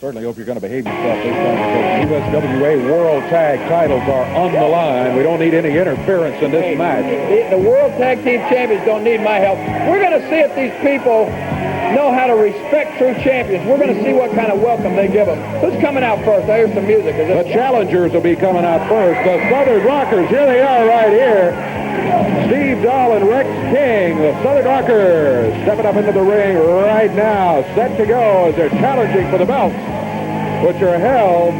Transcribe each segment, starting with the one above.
Certainly hope you're going to behave yourself this time because USWA World Tag titles are on the line. We don't need any interference in this match. The World Tag Team Champions don't need my help. We're going to see if these people know how to respect true champions. We're going to see what kind of welcome they give them. Who's coming out first? I hear some music. The challengers will be coming out first. The Southern Rockers, here they are right here. Steve Dahl and Rex King, the Southern Rockers, stepping up into the ring right now, set to go as they're challenging for the belts, which are held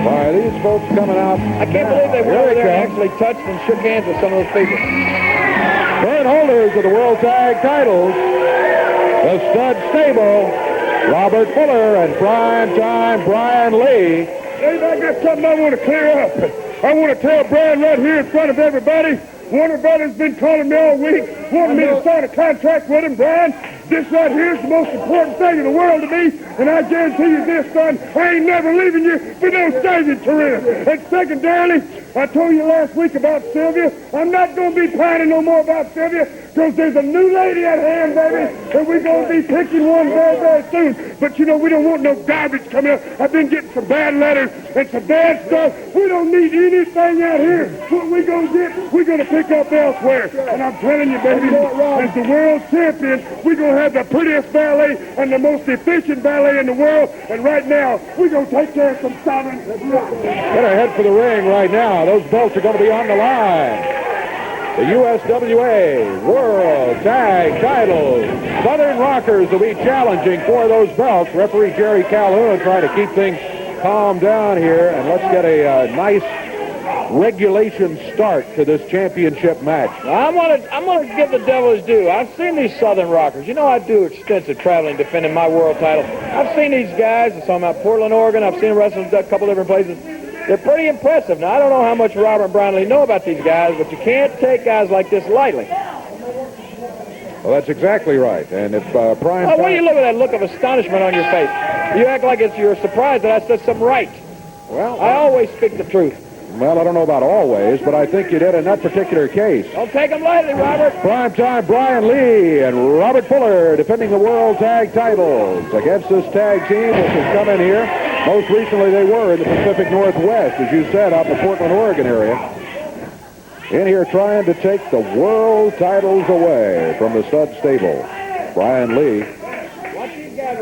by these folks coming out. I can't believe they went over there and actually touched and shook hands with some of those people. Current holders of the World Tag titles, the Stud Stable, Robert Fuller and Primetime Brian Lee. Dave, I got something I want to clear up. I want to tell Brian right here in front of everybody. Warner Brothers been calling me all week, wanting me to sign a contract with him, Brian. This right here is the most important thing in the world to me, and I guarantee you this, son, I ain't never leaving you for no staging career. And secondarily, I told you last week about Sylvia. I'm not going to be pining no more about Sylvia, because there's a new lady at hand, baby, and we're going to be picking one very, very soon. But, you know, we don't want no garbage coming up. I've been getting some bad letters and some bad stuff. We don't need anything out here. What we going to get, we're going to pick up elsewhere. And I'm telling you, baby, as the world champion, we're going to have the prettiest ballet and the most efficient ballet in the world. And right now, we're going to take care of some sovereign. Better head for the ring right now. Those belts are going to be on the line. The USWA World Tag titles. Southern Rockers will be challenging for those belts. Referee Jerry Calhoun trying to keep things calm down here. And let's get a nice regulation start to this championship match. I'm gonna give the devil his due. I've seen these Southern Rockers. You know, I do extensive traveling defending my world title. I've seen these guys. I saw them out Portland, Oregon. I've seen them wrestle a couple different places. They're pretty impressive. Now, I don't know how much Robert and Brian Lee know about these guys, but you can't take guys like this lightly. Well, that's exactly right. And if Brian... Oh, what do you look at that look of astonishment on your face? You act like you're surprised that I said something right. Well, I always speak the truth. Well, I don't know about always, but I think you did in that particular case. Don't take them lightly, Robert. Primetime Brian Lee and Robert Fuller defending the World Tag titles against this tag team which has come in here. Most recently they were in the Pacific Northwest, as you said, out in the Portland, Oregon area. In here trying to take the world titles away from the Stud Stable. Brian Lee.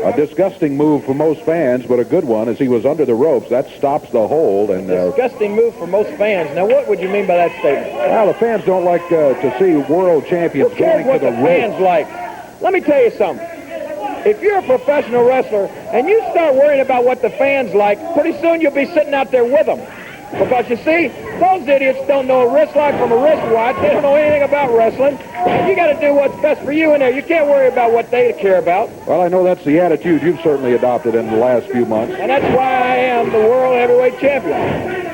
A disgusting move for most fans, but a good one as he was under the ropes. That stops the hold. And disgusting move for most fans. Now, what would you mean by that statement? Well, the fans don't like to see world champions going to the ropes. Fans like? Let me tell you something. If you're a professional wrestler and you start worrying about what the fans like, pretty soon you'll be sitting out there with them. Because, you see, those idiots don't know a wristlock from a wristwatch. They don't know anything about wrestling. And you got to do what's best for you in there. You can't worry about what they care about. Well, I know that's the attitude you've certainly adopted in the last few months. And that's why I am the world heavyweight champion.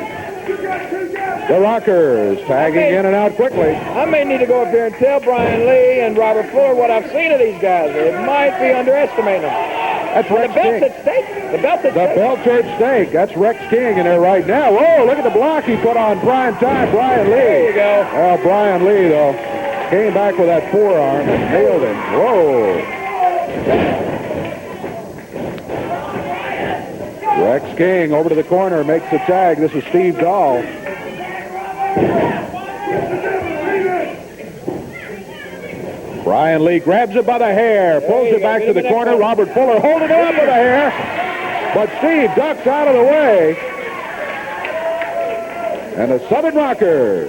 The Rockers tagging in and out quickly. I may need to go up here and tell Brian Lee and Robert Fuller what I've seen of these guys. It might be underestimating them. That's Rex King. The belt's at stake. The belt's at stake. The belt's at stake. That's Rex King in there right now. Whoa, look at the block he put on Primetime Brian Lee. There you go. Well, Brian Lee, though, came back with that forearm and nailed him. Whoa. Rex King over to the corner, makes the tag. This is Steve Dahl. Brian Lee grabs it by the hair, pulls it back to the corner. Robert Fuller holding it up with the hair. But Steve ducks out of the way. And the Southern Rockers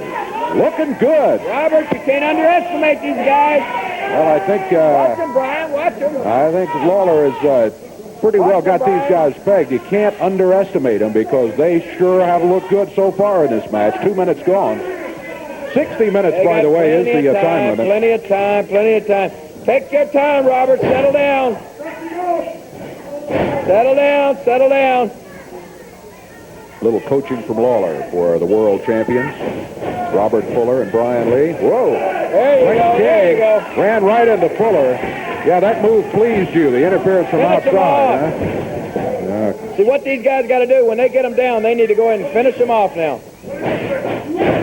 looking good. Robert, you can't underestimate these guys. Well, I think... watch them, Brian, watch them. I think Lawler has pretty well got these guys pegged. You can't underestimate them because they sure have looked good so far in this match. 2 minutes gone. 60 minutes, by the way, is the time limit. Plenty of time. Take your time, Robert. Settle down. Settle down. A little coaching from Lawler for the world champions. Robert Fuller and Brian Lee. Whoa. There you go. Ran right into Fuller. Yeah, that move pleased you, the interference from outside. Huh? See, what these guys got to do, when they get them down, they need to go ahead and finish them off now.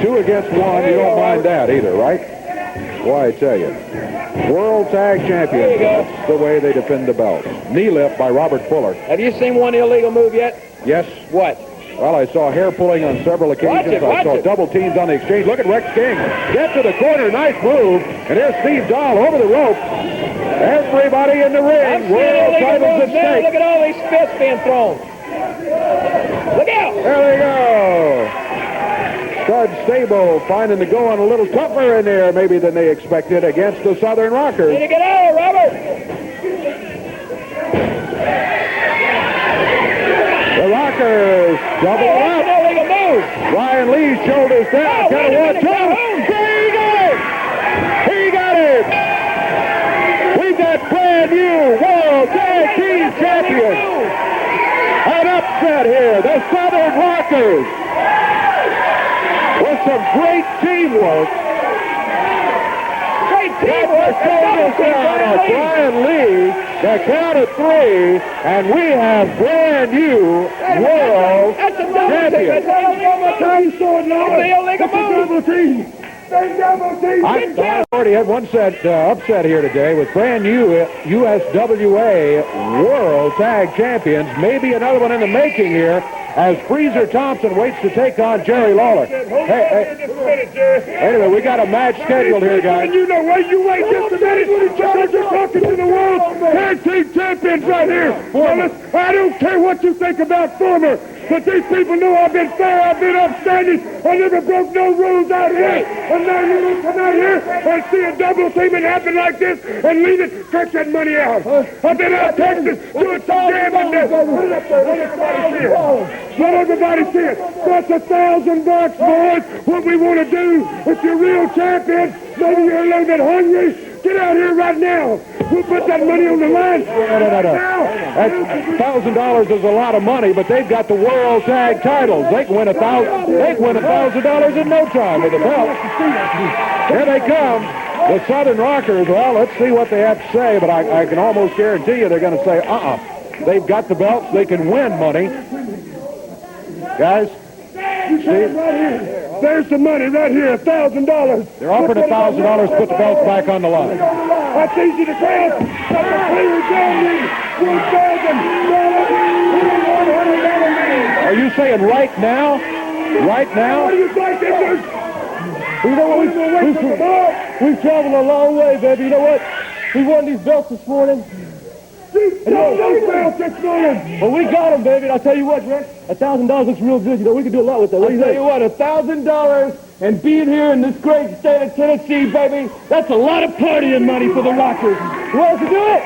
2 against 1, you don't mind that either, right? Boy, I tell you, World Tag Champions, that's the way they defend the belts. Knee lift by Robert Fuller. Have you seen one illegal move yet? Yes. What? Well, I saw hair pulling on several occasions. I saw double teams on the exchange. Look at Rex King. Get to the corner. Nice move. And here's Steve Dahl over the rope. Everybody in the ring. World titles at stake. Look at all these fists being thrown. Look out. There they go. Stud Stable finding the going a little tougher in there maybe than they expected against the Southern Rockers. Need to get out, Robert. The Rockers double up. Ryan Lee's shoulders down. Got a 1-2. There he got it. He got it. We've got brand new World Tag Team Champions. An upset here. The Southern Rockers. With some great teamwork. Great teamwork. Brian Lee, the count of 3, and we have brand new World Champions. I already had one upset here today with brand new USWA World Tag Champions. Maybe another one in the making here as Freezer Thompson waits to take on Jerry Lawler. Anyway, we got a match scheduled here, guys. You know, wait just a minute. You're talking to the World Tag Team Champions right here. Fellas, I don't care what you think about former, but these people know I've been fair, I've been upstanding, I never broke no rules out here. And now you don't come out here and see a double teaming happen like this and leave it, stretch that money out. I've been out Texas doing some damage. Let everybody see it. That's $1,000, boys. What we want to do, if you're real champions, maybe you're a little bit hungry, get out here right now. We'll put that money on the line. No. $1,000 is a lot of money, but they've got the World Tag titles. They can win $1,000 in no time with the belt. Here they come, the Southern Rockers. Well, let's see what they have to say, but I can almost guarantee you they're going to say, they've got the belts. They can win money. Guys, see? There's the money right here, $1,000. They're offering $1,000 to put the belts back on the line. That's easy to count. That's a clear game. $1,100. Are you saying right now? Right now? What do you think this is? You know what? We've traveled a long way, baby. You know what? We won these belts this morning. Well, we got them, baby. I'll tell you what, Rex. $1,000 looks real good. You know, we can do a lot with that. What do you think? I'll tell you what, $1,000 and being here in this great state of Tennessee, baby, that's a lot of partying money for the Rockers. You want us to do it?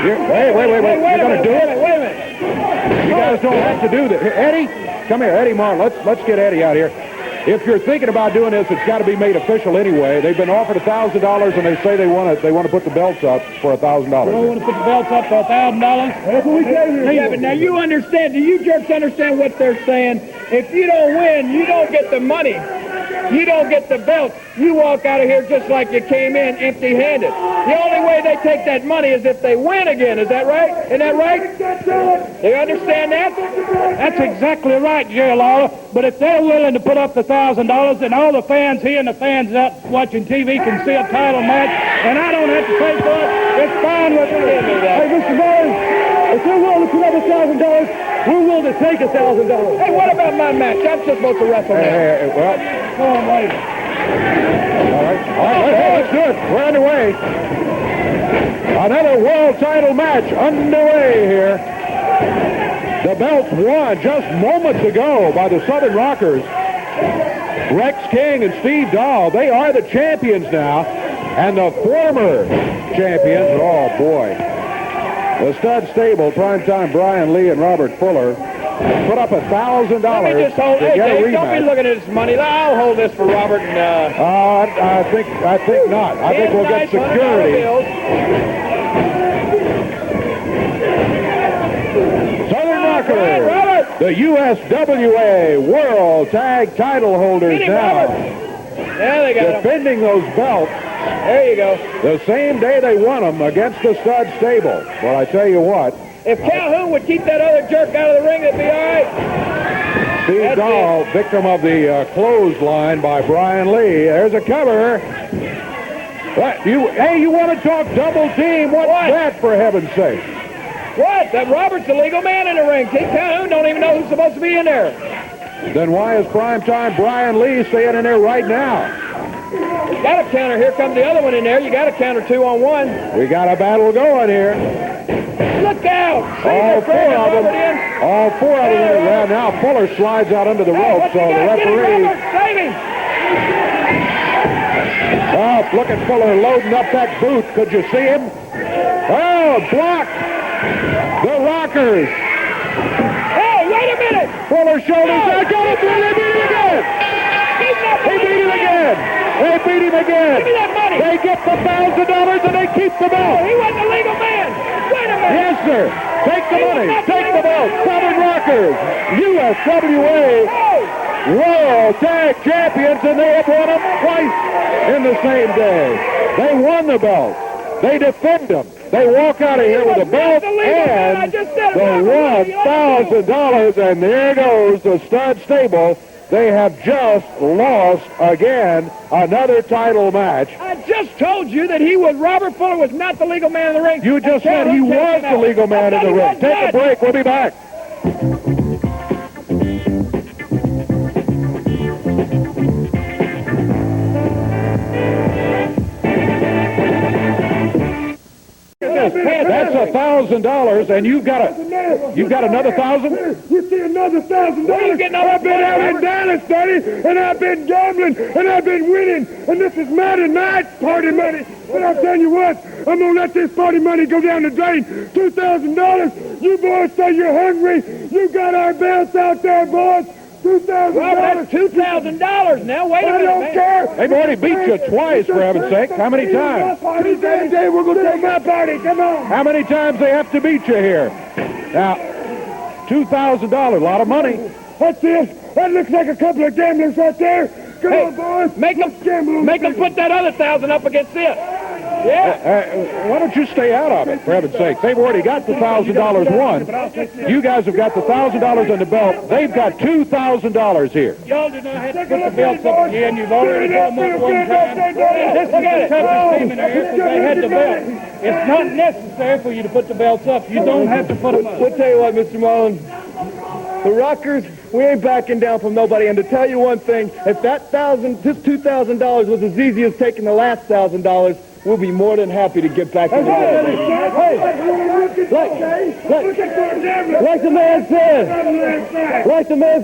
Wait. You're going to do it? Wait a minute. You guys don't have to do this. Eddie, come here. Eddie Martin, let's get Eddie out here. If you're thinking about doing this, it's got to be made official anyway. They've been offered $1,000, and they say they want to put the belts up for $1,000. We want to put the belts up for $1,000. That's what we say. Yeah, but now you understand. Do you jerks understand what they're saying? If you don't win, you don't get the money. You don't get the belt. You walk out of here just like you came in, empty-handed. The only way they take that money is if they win again. Is that right? Isn't that right? Do you understand that? That's exactly right, Jerry Lawler. But if they're willing to put up the $1,000, then all the fans here and the fans out watching TV can see a title match, and I don't have to pay for it. It's fine with me. Hey, Mr. Barnes, if they're willing to put up $1,000, we're willing to take $1,000. Hey, what about my match? I'm just supposed to wrestle now. Well, Come on, lady. all right, let's do it. We're underway. Another world title match underway here. The belts won just moments ago by the Southern Rockers. Rex King and Steve Dahl, they are the champions now. And the former champions, oh boy. The Stud Stable, primetime Brian Lee and Robert Fuller, put up $1,000 Let me just hold. to Hey, get a Dave, rematch. don't be looking at this money. I'll hold this for Robert and. I think not. I think we'll get security. Southern Rockers, the USWA World Tag Title holders now, Yeah, they got defending those belts. There you go. The same day they won them against the Stud Stable. Well, I tell you what. If Calhoun would keep that other jerk out of the ring, it'd be all right. Steve Dahl, victim of the clothesline by Brian Lee. There's a cover. What? You want to talk double team? What's that, for heaven's sake? What? That Robert's a legal man in the ring. King Calhoun don't even know who's supposed to be in there. Then why is primetime Brian Lee staying in there right now? Got a counter. Here comes the other one in there. You got a counter 2-on-1. We got a battle going here. Look out! All four of them in there. Now Fuller slides out under the rope, so the referee... Save him! Oh, look at Fuller loading up that boot. Could you see him? Oh, blocked. The Rockers. Hey, wait a minute! Fuller shoulders. They got him. They beat him again. They beat him again. They beat him again. Give me that money. They get the $1,000 and they keep the belt. He wasn't a legal man. Wait a minute. Yes, sir. Take the money. Take the belt. Southern Rockers, USWA World Tag Champions, and they have won them twice in the same day. They won the belt. They defend them. They walk out of here with a belt and the $1,000, and there goes the stud stable. They have just lost again another title match. I just told you that Robert Fuller was not the legal man in the ring. You just said he was the legal man in the ring. Take a break. We'll be back. That's $1,000, and you've got another $1,000. You see another $1,000. I've been out in Dallas, buddy, and I've been gambling, and I've been winning, and this is Matter Night party money. But I'll tell you what, I'm gonna let this party money go down the drain. $2,000. You boys say you're hungry. You got our belts out there, boys. $2,000. That's $2,000 now. Wait a minute, I don't care. They've already beat you twice, for heaven's sake. How many times? Tuesday, we're going to take my party. Come on. How many times they have to beat you here? Now, $2,000, a lot of money. That's it. That looks like a couple of gamblers right there. Come on, boys. Make them put that other $1,000 up against this. Yeah. Why don't you stay out of it, for heaven's sake? They've already got the $1,000 won. You guys have got the $1,000 on the belt. They've got $2,000 here. Y'all do not have to put the belts up again. You've already put them up one time. This is the toughest team in there because they had the belt. It's not necessary for you to put the belts up. You don't have to put them up. I'll tell you what, Mr. Mullen. The Rockers, we ain't backing down from nobody. And to tell you one thing, if this $2,000 was as easy as taking the last $1,000, we'll be more than happy to get back in the game. Like the man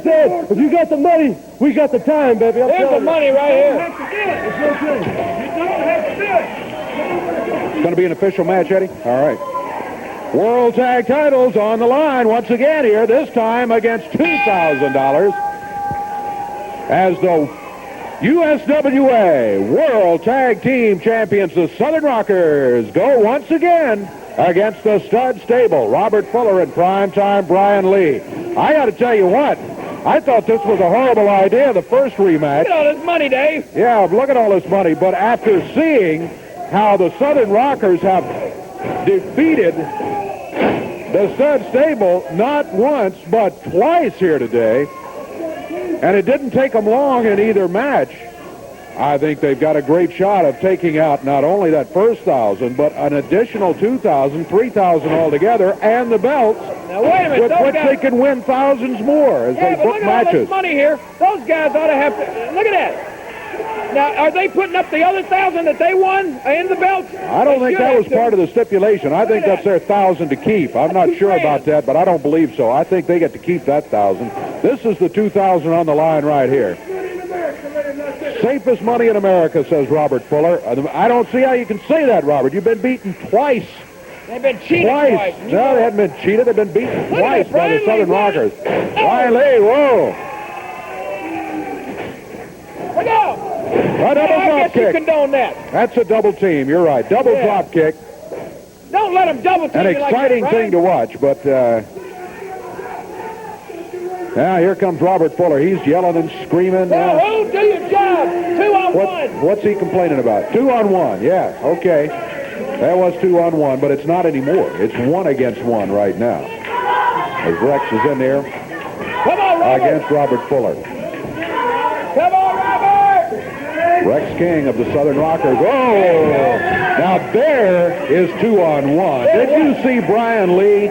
said, if you got the money, we got the time, baby. Here's the money right here. It's going to be an official match, Eddie? All right. World Tag Titles on the line once again here, this time against $2,000 as the USWA World Tag Team Champions, the Southern Rockers, go once again against the stud stable, Robert Fuller and primetime Brian Lee. I got to tell you what, I thought this was a horrible idea, the first rematch. Look at all this money, Dave. Yeah, look at all this money, but after seeing how the Southern Rockers have defeated the stud stable not once but twice here today, and it didn't take them long in either match, I think they've got a great shot of taking out not only that first 1,000, but an additional 2,000, 3,000 altogether, and the belts. Now wait a minute, with which they can win thousands more as they book look at all matches. this money here. Those guys ought to have to look at that. Now, are they putting up the other 1,000 that they won in the belts? I don't think that was part of the stipulation. I think that's their 1,000 to keep. I'm not sure about that, but I don't believe so. I think they get to keep that 1,000. This is the 2,000 on the line right here. Safest money in America, says Robert Fuller. I don't see how you can say that, Robert. You've been beaten twice. They've been cheated twice. No, they haven't been cheated. They've been beaten twice by the Southern Rockers. Brian Lee, whoa. Look out. A double drop I guess kick. you condone that. That's a double team. You're right. Double drop kick. Don't let them double team An you like exciting that, thing to watch, but now here comes Robert Fuller. He's yelling and screaming. Now, who do your job? 2-on-1. What's he complaining about? 2-on-1. Yeah, okay. That was 2-on-1, but it's not anymore. It's 1 against 1 right now. As Rex is in there Come on, Robert. against Robert Fuller. Come on, Robert. Rex King of the Southern Rockers. Oh! Now there is 2-on-1. Did you see Brian Lee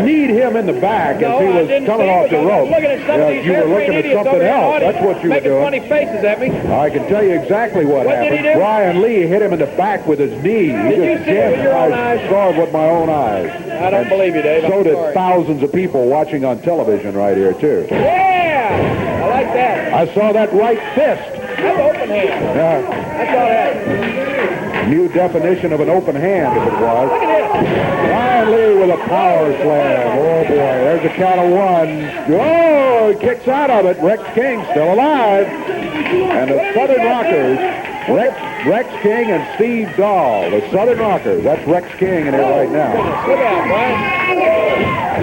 need him in the back as he was coming off the rope? You were looking at something else. That's what you were doing. Making funny faces at me. I can tell you exactly what What did happened. he do? Brian Lee hit him in the back with his knee. He Did you just see it with jammed. your own I eyes? saw it with my own eyes. I don't believe you, Dave. So I'm did sorry. thousands of people watching on television right here, too. Yeah! I like that. I saw that right fist. That's open hand. Yeah. I saw that. New definition of an open hand, if it was. Look at this. Brian Lee with a power slam. Oh, boy. There's a count of one. Oh, he kicks out of it. Rex King still alive. And the Southern Rockers, Rex King and Steve Dahl, the Southern Rockers. That's Rex King in here right now. Look at Brian.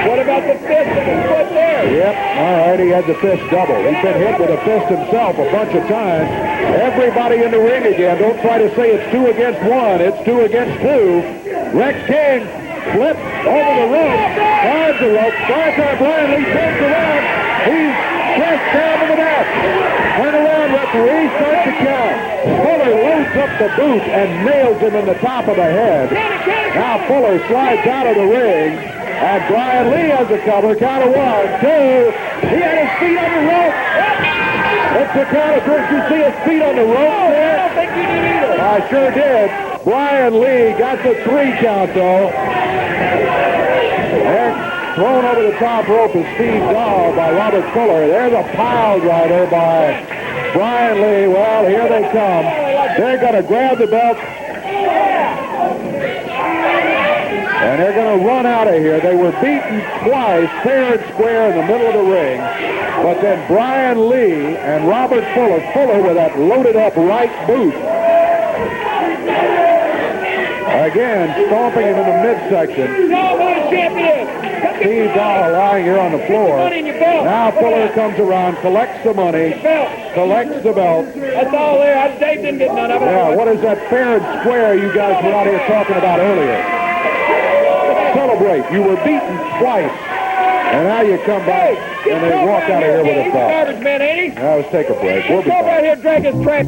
What about the fist of his foot there? Yep, all right, he had the fist double. He's been hit with a fist himself a bunch of times. Everybody in the ring again. Don't try to say it's 2 against 1. It's 2 against 2. Rex King flips over the rope, guards the rope, guards our Brian Lee, turns around. He's pressed down to the mat. Turn around, referee, starts to count. Fuller loads up the boot and nails him in the top of the head. Now Fuller slides out of the ring. And Brian Lee has a cover. Count of 1, 2. He had his feet on the rope. It's the count of 3. Did you see his feet on the rope there? I don't think you did either. I sure did. Brian Lee got the 3 count, though. And thrown over the top rope is Steve Dahl by Robert Fuller. There's a pile driver by Brian Lee. Well, here they come. They're going to grab the belt. And they're going to run out of here. They were beaten twice, fair and square in the middle of the ring. But then Brian Lee and Robert Fuller with that loaded up right boot. Again, stomping him in the midsection. Steve Dahl lying here on the floor. Now Fuller comes around, collects the money, collects the belt. That's all there. Dave didn't get none of it. Yeah, what is that fair and square you guys were out here talking about earlier? Celebrate. You were beaten twice. And now you come back and they walk out of here with a belt. Garbage man, ain't he? Now let's take a break. We'll be Go back. right here, drag his trash.